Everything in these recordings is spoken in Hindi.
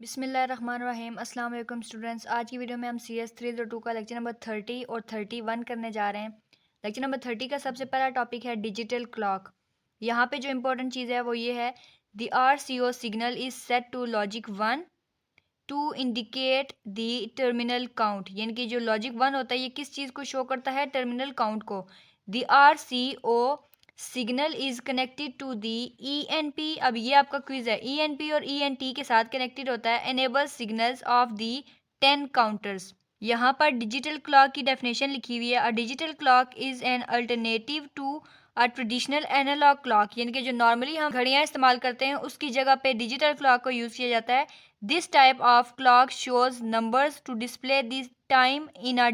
बिस्मिल्लाहिर्रहमानिर्रहीम। अस्सलाम वालेकुम स्टूडेंट्स। आज की वीडियो में हम सी एस 302 का लेक्चर नंबर 30 और 31 करने जा रहे हैं। लेक्चर नंबर 30 का सबसे पहला टॉपिक है डिजिटल क्लॉक। यहाँ पे जो इंपॉर्टेंट चीज़ है वो ये है, the RCO signal is set to logic 1 to indicate the terminal count. यानी कि जो लॉजिक 1 होता है ये किस चीज़ को शो करता है? टर्मिनल काउंट को। The RCO signal is connected to the ENP। अब ये आपका क्विज है, ENP और ENT के साथ कनेक्टेड होता है। Enable signals of the 10 counters. यहाँ पर डिजिटल क्लॉक की डेफिनेशन लिखी हुई है। A digital clock is an alternative to a traditional analogue clock. यानी कि जो नॉर्मली हम घड़ियाँ इस्तेमाल करते हैं उसकी जगह पे डिजिटल क्लॉक को यूज़ किया जाता है। This type of clock shows numbers to display this time in a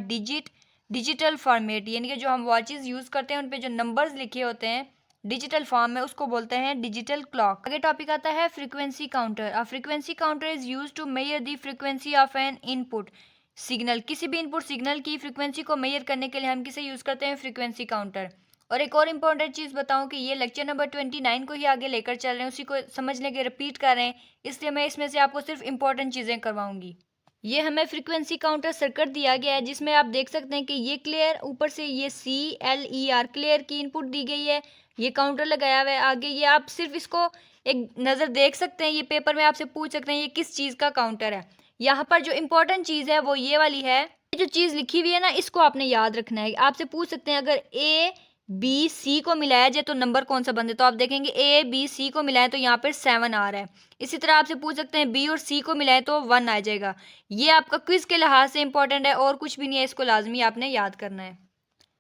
digital format. यानी कि जो हम वॉचेस यूज़ करते हैं उन पे जो नंबर्स लिखे होते हैं डिजिटल फॉर्म में, उसको बोलते हैं डिजिटल क्लॉक। आगे टॉपिक आता है frequency counter. A frequency counter is used to measure the frequency of an input signal. किसी भी इनपुट सिग्नल की फ्रीक्वेंसी को मेजर करने के लिए हम किसे यूज़ करते हैं? Frequency counter. और एक और इम्पॉर्टेंट चीज़ बताऊं कि ये लेक्चर नंबर 29 को ही आगे लेकर चल रहे हैं, उसी को समझने के रिपीट कर रहे हैं, इसलिए मैं इसमें से आपको सिर्फ इंपॉर्टेंट चीज़ें करवाऊंगी। ये हमें फ्रीक्वेंसी काउंटर सर्किट दिया गया है जिसमें आप देख सकते हैं कि ये क्लियर, ऊपर से ये CLER क्लियर की इनपुट दी गई है, ये काउंटर लगाया हुआ है। आगे ये आप सिर्फ इसको एक नज़र देख सकते हैं, ये पेपर में आपसे पूछ सकते हैं ये किस चीज़ का काउंटर है। यहाँ पर जो इम्पोर्टेंट चीज़ है वो ये वाली है, ये जो चीज़ लिखी हुई है ना इसको आपने याद रखना है। आपसे पूछ सकते हैं अगर A B C को मिलाया जाए तो नंबर कौन सा बनता है, तो आप देखेंगे A B C को मिलाएं तो यहाँ पर 7 आ रहा है। इसी तरह आपसे पूछ सकते हैं B और C को मिलाएं तो 1 आ जाएगा। ये आपका क्विज के लिहाज से इंपॉर्टेंट है और कुछ भी नहीं है, इसको लाजमी आपने याद करना है।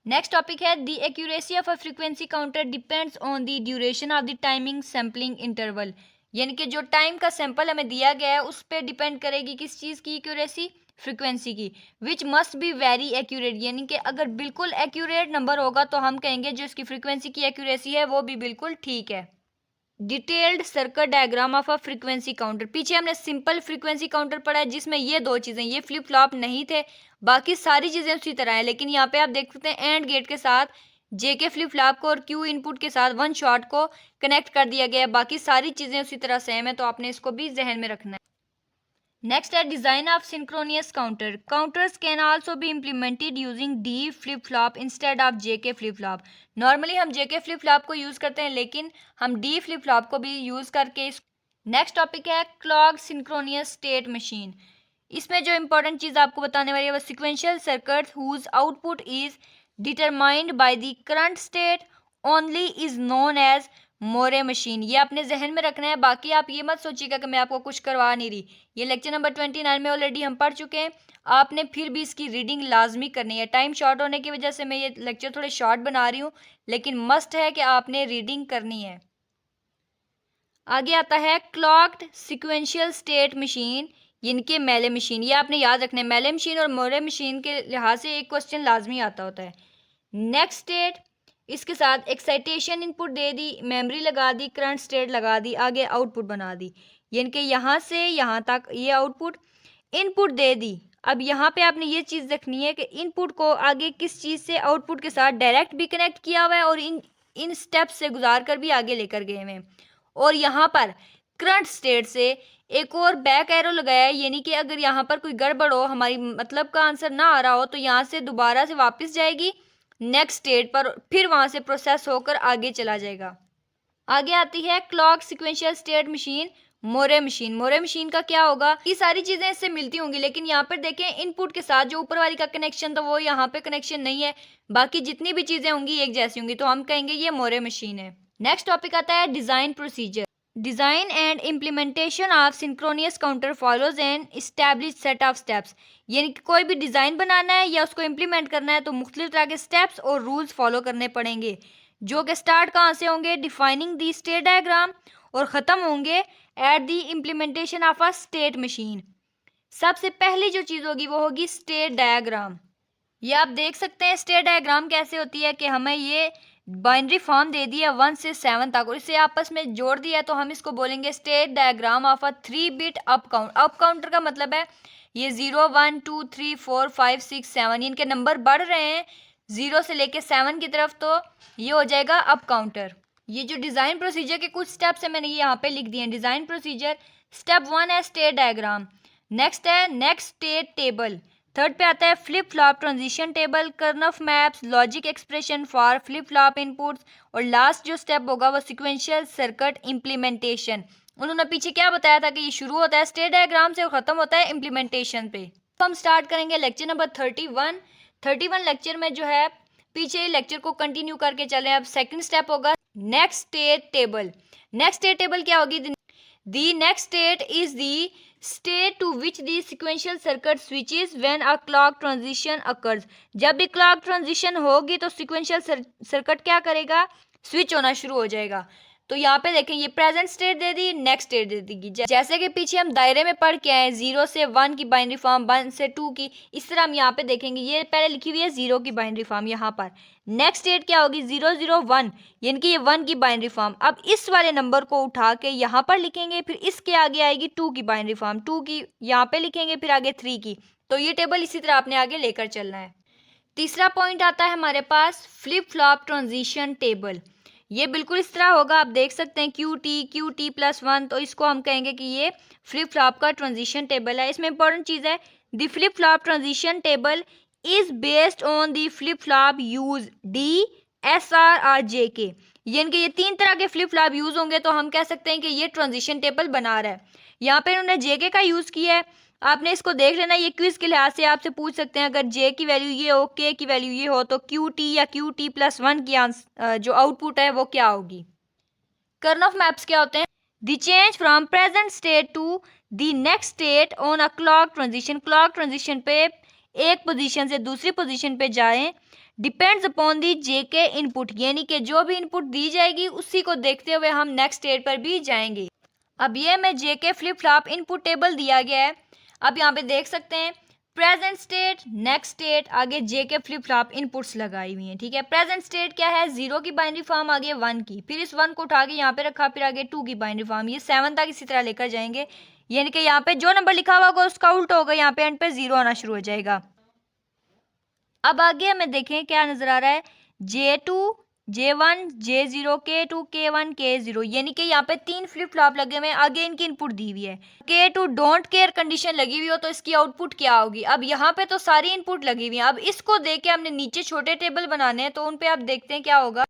नेक्स्ट टॉपिक है the accuracy of a frequency counter depends on the duration of the timing sampling interval. यानी कि जो टाइम का सैंपल हमें दिया गया है उस पर डिपेंड करेगी किस चीज़ की एक्यूरेसी? फ्रीक्वेंसी की। Which must be very accurate. यानी कि अगर बिल्कुल एक्यूरेट नंबर होगा तो हम कहेंगे जो इसकी फ्रीक्वेंसी की एक्यूरेसी है वो भी बिल्कुल ठीक है। Detailed circuit diagram of a frequency counter. पीछे हमने सिंपल फ्रीक्वेंसी काउंटर पढ़ा है जिसमें ये दो चीज़ें, ये फ्लिप फ्लॉप नहीं थे, बाकी सारी चीज़ें उसी तरह है। लेकिन यहाँ पे आप देख सकते हैं एंड गेट के साथ JK फ्लिप फ्लॉप को और Q इनपुट के साथ 1 शॉट को कनेक्ट कर दिया गया है। बाकी सारी चीज़ें उसी तरह सेम है, तो आपने इसको भी जहन में रखना है। नेक्स्ट है design of synchronous counter. Counters can also be implemented using D flip flop instead of JK flip flop. Normally हम JK फ्लिप फ्लॉप को यूज़ करते हैं लेकिन हम D फ्लिप फ्लॉप को भी यूज़ करके इस। नेक्स्ट टॉपिक है क्लॉक सिंक्रोनियस स्टेट मशीन। इसमें जो इंपॉर्टेंट चीज़ आपको बताने वाली है वो sequential circuit whose output is determined by the current state only is known as Moore machine. ये आपने जहन में रखना है, बाकी आप ये मत सोचिएगा कि मैं आपको कुछ करवा नहीं रही। ये लेक्चर नंबर 29 में ऑलरेडी हम पढ़ चुके हैं, आपने फिर भी इसकी रीडिंग लाजमी करनी है। टाइम शॉर्ट होने की वजह से मैं ये लेक्चर थोड़े शॉर्ट बना रही हूँ, लेकिन मस्ट है कि आपने रीडिंग करनी है। आगे आता है क्लॉक्ड सिक्वेंशियल स्टेट मशीन, इनके मेले मशीन। ये आपने याद रखना है, मेले मशीन और मोरे मशीन के लिहाज से एक क्वेश्चन लाजमी आता होता है। नेक्स्ट स्टेट, इसके साथ एक्साइटेशन इनपुट दे दी, मेमोरी लगा दी, करंट स्टेट लगा दी, आगे आउटपुट बना दी। यानी कि यहाँ से यहाँ तक ये आउटपुट इनपुट दे दी। अब यहाँ पे आपने ये चीज़ रखनी है कि इनपुट को आगे किस चीज़ से आउटपुट के साथ डायरेक्ट भी कनेक्ट किया हुआ है और इन स्टेप्स से गुजार कर भी आगे लेकर गए हैं। और यहाँ पर करंट स्टेट से एक और बैक एरो लगाया है, यानी कि अगर यहाँ पर कोई गड़बड़ हो, हमारी मतलब का आंसर ना आ रहा हो, तो यहाँ से दोबारा से वापस जाएगी नेक्स्ट स्टेट पर, फिर वहाँ से प्रोसेस होकर आगे चला जाएगा। आगे आती है clock sequential state machine, Moore machine. Moore machine का क्या होगा? ये सारी चीज़ें इससे मिलती होंगी, लेकिन यहाँ पर देखें इनपुट के साथ जो ऊपर वाली का कनेक्शन था वो यहाँ पे कनेक्शन नहीं है, बाकी जितनी भी चीज़ें होंगी एक जैसी होंगी, तो हम कहेंगे ये मोरे मशीन है। नेक्स्ट टॉपिक आता है design procedure. Design and implementation of synchronous counter follows an establish set of steps. यानी कि कोई भी डिज़ाइन बनाना है या उसको इम्प्लीमेंट करना है तो मुख्तलिफ तरह के स्टेप्स और रूल्स फॉलो करने पड़ेंगे, जो कि स्टार्ट कहाँ से होंगे? डिफाइनिंग दी स्टेट डायग्राम, और ख़त्म होंगे at the implementation of a state machine. सबसे पहली जो चीज़ होगी वो होगी स्टेट डायग्राम। ये आप देख सकते हैं स्टेट डायग्राम कैसे होती है कि हमें ये बाइनरी फॉर्म दे दिया 1 से 7 तक और इसे आपस में जोड़ दिया, तो हम इसको बोलेंगे state diagram of a 3 bit up count. Up counter का मतलब है ये 0 1 2 3 4 5 6 7, इनके नंबर बढ़ रहे हैं 0 से लेके 7 की तरफ, तो ये हो जाएगा अप काउंटर। ये जो डिज़ाइन प्रोसीजर के कुछ स्टेप्स है मैंने ये यहाँ पे लिख दिए हैं। डिज़ाइन प्रोसीजर, स्टेप 1 है स्टेट डायग्राम, नेक्स्ट है नेक्स्ट स्टेट टेबल, थर्ड पे आता है flip flop transition table, Karnaugh maps, logic expression for flip flop inputs, और लास्ट जो स्टेप होगा वो सीक्वेंशियल सर्किट इम्प्लीमेंटेशन। उन्होंने पीछे क्या बताया था कि ये शुरू होता है स्टेट डायग्राम से और खत्म होता है इम्प्लीमेंटेशन पे। अब हम स्टार्ट करेंगे लेक्चर नंबर 31 लेक्चर में जो है पीछे लेक्चर को कंटिन्यू करके चलें। अब सेकंड स्टेप होगा next state table. Next state table क्या होगी? The next state is the state to which the sequential circuit switches when a clock transition occurs। जब भी clock transition होगी तो sequential circuit क्या करेगा? स्विच होना शुरू हो जाएगा। तो यहाँ पे देखें ये प्रेजेंट स्टेट दे दी, नेक्स्ट स्टेट दे देगी। जैसे कि पीछे हम दायरे में पढ़ के आए 0 से 1 की बाइनरी फॉर्म, 1 से 2 की, इस तरह हम यहाँ पे देखेंगे ये पहले लिखी हुई है 0 की बाइनरी फॉर्म। यहाँ पर नेक्स्ट स्टेट क्या होगी? 0 0 1, यानी कि ये 1 की बाइनरी फॉर्म। अब इस वाले नंबर को उठा के यहाँ पर लिखेंगे, फिर इसके आगे आएगी 2 की बाइनरी फॉर्म, 2 की यहाँ पे लिखेंगे, फिर आगे 3 की। तो ये टेबल इसी तरह आपने आगे लेकर चलना है। तीसरा पॉइंट आता है हमारे पास फ्लिप फ्लॉप ट्रांजिशन टेबल। ये बिल्कुल इस तरह होगा, आप देख सकते हैं क्यू टी प्लस 1, तो इसको हम कहेंगे कि ये फ्लिप फ्लॉप का ट्रांजिशन टेबल है। इसमें इंपॉर्टेंट चीज़ है the flip flop transition table is based on the flip flop use D S R R J के, यानी कि ये 3 तरह के फ्लिप फ्लॉप यूज होंगे तो हम कह सकते हैं कि ये ट्रांजिशन टेबल बना रहा है। यहाँ पे इन्होंने जेके का यूज किया है, आपने इसको देख लेना, ये क्विज के लिहाज से आपसे पूछ सकते हैं अगर जे की वैल्यू ये हो, के की वैल्यू ये हो, तो क्यू टी या क्यू टी प्लस 1 की जो आउटपुट है वो क्या होगी। कर्नफ मैप्स क्या होते हैं? The change from present state to the next state on a clock transition, clock transition पे एक पोजीशन से दूसरी पोजीशन पे जाएं, depends upon the JK input, यानी कि जो भी इनपुट दी जाएगी उसी को देखते हुए हम नेक्स्ट स्टेट पर भी जाएंगे। अब ये में JK flip flop input table दिया गया है। अब यहाँ पे देख सकते हैं प्रेजेंट स्टेट, नेक्स्ट स्टेट, आगे जेके फ्लिप फ्लॉप इनपुट्स लगाई हुई हैं। ठीक है, प्रेजेंट स्टेट क्या है? 0 की बाइनरी फॉर्म, आगे 1 की, फिर इस 1 को उठा के यहाँ पे रखा, फिर आगे 2 की बाइनरी फॉर्म, ये 7 तक इसी तरह लेकर जाएंगे, यानी कि यहाँ पे जो नंबर लिखा हुआ होगा उसका उल्टा होगा, यहाँ पे एंड पे 0 आना शुरू हो जाएगा। अब आगे हमें देखें क्या नजर आ रहा है, J2 J1 J0 K2 K1 K0, यानी कि यहाँ पे 3 फ्लिप फ्लॉप लगे हुए हैं, आगे इनकी इनपुट दी हुई है। K2 डोंट केयर कंडीशन लगी हुई हो तो इसकी आउटपुट क्या होगी। अब यहाँ पे तो सारी इनपुट लगी हुई है, अब इसको देख के हमने नीचे छोटे टेबल बनाने हैं, तो उन पे आप देखते हैं क्या होगा।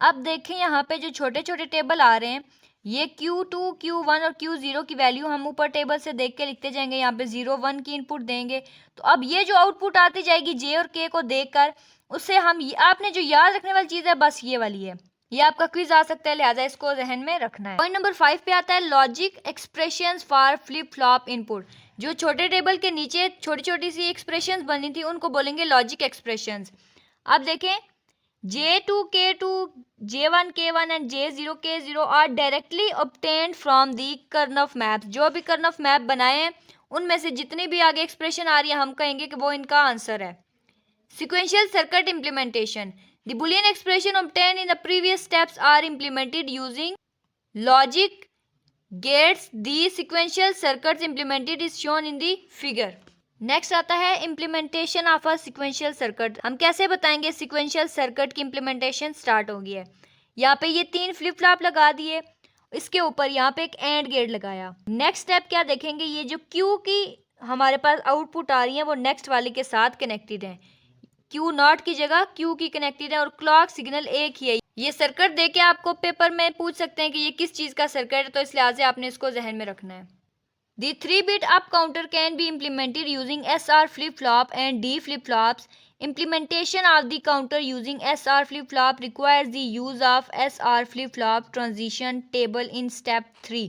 अब देखें यहाँ पे जो छोटे छोटे टेबल आ रहे हैं, ये Q2 Q1 और Q0 की वैल्यू हम ऊपर टेबल से देख के लिखते जाएंगे, यहाँ पे 0 1 की इनपुट देंगे। तो अब ये जो आउटपुट आती जाएगी J और K को देखकर, उससे हम आपने जो याद रखने वाली चीज़ है बस ये वाली है, ये आपका क्विज आ सकता है, लिहाजा इसको जहन में रखना है। पॉइंट नंबर 5 पे आता है logic expressions for flip flop input. जो छोटे टेबल के नीचे छोटी छोटी सी एक्सप्रेशंस बनी थी उनको बोलेंगे लॉजिक एक्सप्रेशंस। अब देखें J2 K2 J1 K1 and J0 K0 are directly obtained from the Karnaugh map. जो भी कर्नफ मैप बनाए हैं उनमें से जितनी भी आगे एक्सप्रेशन आ रही है हम कहेंगे कि वो इनका आंसर है। Sequential circuit implementation. The Boolean expression obtained in the previous steps are implemented using logic gates. The sequential circuits implemented is shown in the figure. Next आता है implementation of a sequential circuit. हम कैसे बताएंगे सिक्वेंशियल सर्किट की इम्प्लीमेंटेशन स्टार्ट होगी है। यहाँ पे ये 3 फ्लिप फ्लॉप लगा दिए, इसके ऊपर यहाँ पे एक एंड गेट लगाया। नेक्स्ट स्टेप क्या देखेंगे, ये जो क्यू की हमारे पास आउटपुट आ रही है वो नेक्स्ट वाले के साथ कनेक्टेड है, क्यू नॉट की जगह क्यू की कनेक्टेड है और क्लॉक सिग्नल एक ही है। ये सर्किट देके आपको पेपर में पूछ सकते हैं कि ये किस चीज़ का सर्किट है, तो इस लिहाज से आपने इसको जहन में रखना है। The 3-bit up counter can be implemented using SR flip-flop and D flip-flops. Implementation of the counter using SR flip-flop requires the use of SR flip-flop transition table in step 3.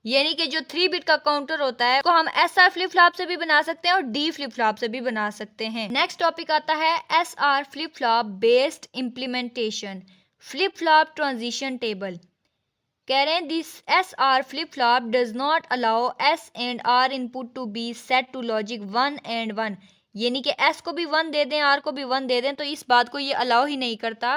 यानी कि जो 3 बिट का काउंटर होता है को हम SR flip-flop से भी बना सकते हैं और D flip-flop से भी बना सकते हैं। नेक्स्ट टॉपिक आता है SR flip-flop based implementation, flip-flop transition table। कह रहे हैं this SR flip flop does not allow S and R input to be set to logic 1 and 1, यानी कि S को भी 1 दे दें R को भी 1 दे दें तो इस बात को ये अलाउ ही नहीं करता।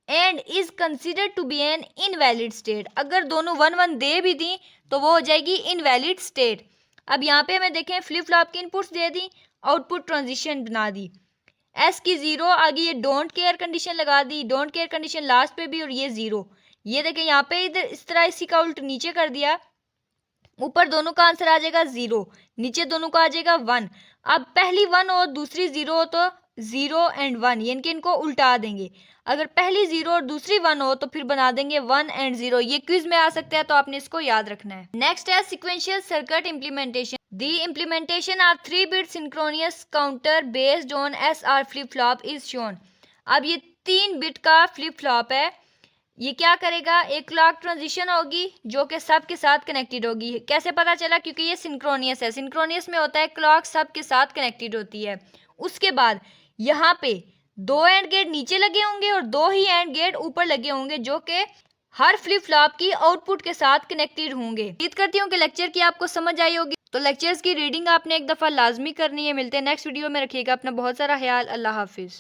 And is considered to be an invalid state, अगर दोनों 1 1 दे भी दी तो वो हो जाएगी इनवैलिड स्टेट। अब यहाँ पे हमें देखें फ्लिप फ्लॉप की इनपुट्स दे दी, आउटपुट ट्रांजिशन बना दी, S की 0 आगे ये डोंट केयर कंडीशन लगा दी, डोंट केयर कंडीशन लास्ट पे भी और ये 0। ये देखें यहाँ पे इधर इस तरह इसी का उल्ट नीचे कर दिया, ऊपर दोनों का आंसर आ जाएगा 0, नीचे दोनों का आ जाएगा 1। अब पहली 1 और दूसरी 0 हो तो 0 एंड 1, यानी कि इनको उल्टा देंगे। अगर पहली 0 और दूसरी 1 हो तो फिर बना देंगे 1 एंड 0। ये क्विज में आ सकता है तो आपने इसको याद रखना है। नेक्स्ट है sequential circuit implementation. The implementation of 3-bit synchronous counter based on SR flip flop is shown. अब ये 3 बिट का फ्लिप फ्लॉप है। ये क्या करेगा, एक क्लॉक ट्रांजिशन होगी जो कि सब के साथ कनेक्टेड होगी। कैसे पता चला, क्योंकि ये सिंक्रोनियस है। सिंक्रोनियस में होता है क्लॉक सब के साथ कनेक्टेड होती है। उसके बाद यहाँ पे 2 एंड गेट नीचे लगे होंगे और 2 ही एंड गेट ऊपर लगे होंगे जो कि हर फ्लिप फ्लॉप की आउटपुट के साथ कनेक्टेड होंगे। उम्मीद करती हूँ कि लेक्चर की आपको समझ आई होगी। तो लेक्चर्स की रीडिंग आपने एक दफ़ा लाजमी करनी है। मिलते हैं नेक्स्ट वीडियो में। रखिएगा अपना बहुत सारा ख्याल। अल्लाह हाफिज़।